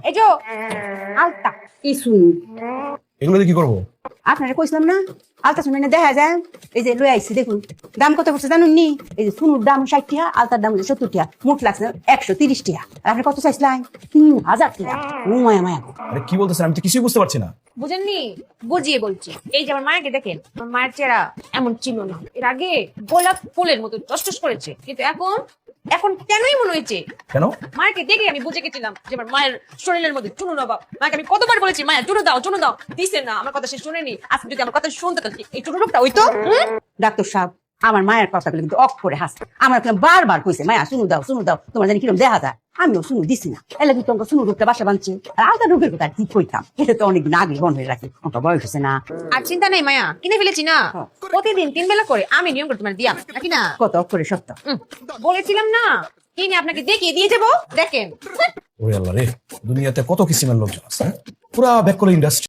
এই যে আলতা কি শুনি এগুলো দিয়ে কি করবো? আপনারা কইছিলাম না আলতা শুনে না দেখা যায়। এই যে লই আইছি দেখুন, দাম কত পড়ছে জানুন নি? এই যে শুনুর দাম 60 টাকা, আলতার দাম 70 টাকা, মোট লাগছে 130 টাকা। আর আপনি কত চাইছিলেন? 3000 টাকা। ও মায়া মায়া আরে কি বলতেছেন, আমি তো কিছুই বুঝতে পারছি না। বুঝেননি? বুঝিয়ে বলছি। এই যে আমার মায়েরকে দেখেন, আমার মায়ের চেহারা এমন ছিল না। এর আগে গোলাপ ফুলের মতো টসটস করেছে, কিন্তু এখন এখন কেনই মনে হয়েছে কেন? মায়েরকে দেখে আমি বুঝে গেছিলাম যে আমার মায়ের শরীরের মধ্যে চুনো নবাব। মাকে আমি কতবার বলেছি মায়ের চুনো দাও চুনো দাও, দিছে না। আমার কথা সে শুনেনি। আজকে যদি আমার কথা শুনতে তো এই চুনো রূপটা হইতো। ডাক্তার সাহেব, আমার মায়ের কথাগুলো কিন্তু অক্ষরে হাসে। আমার বারবার কইছে মায়া শুনু দাও তোমার জানি কিরকম দেখা যায়। আমিও শুনু দিছি না, এলে কিন্তু তোমাকে শুনু রূপটা বাসা বানছি। আর আলতা রূপের কথা কি কইতাম, এটা তো অনেকদিন আগে বন্ধ হয়ে রাখি, ওটা বয়স হয়েছে না। আর চিন্তা নেই মায়া, কিনে ফেলেছি না। প্রতিদিন 3 বেলা করে আমি নিয়ম করে তোমার দিয়া নাকি না। কত অক্ষরে সত্য। বলেছিলাম না কিনে আপনাকে দেখিয়ে দিয়ে যাবো, দেখেন। ওরে আল্লাহ রে, দুনিয়াতে কত কিসিমের লোকজন আছে, পুরা ব্যাক করে ইন্ডাস্ট্রি।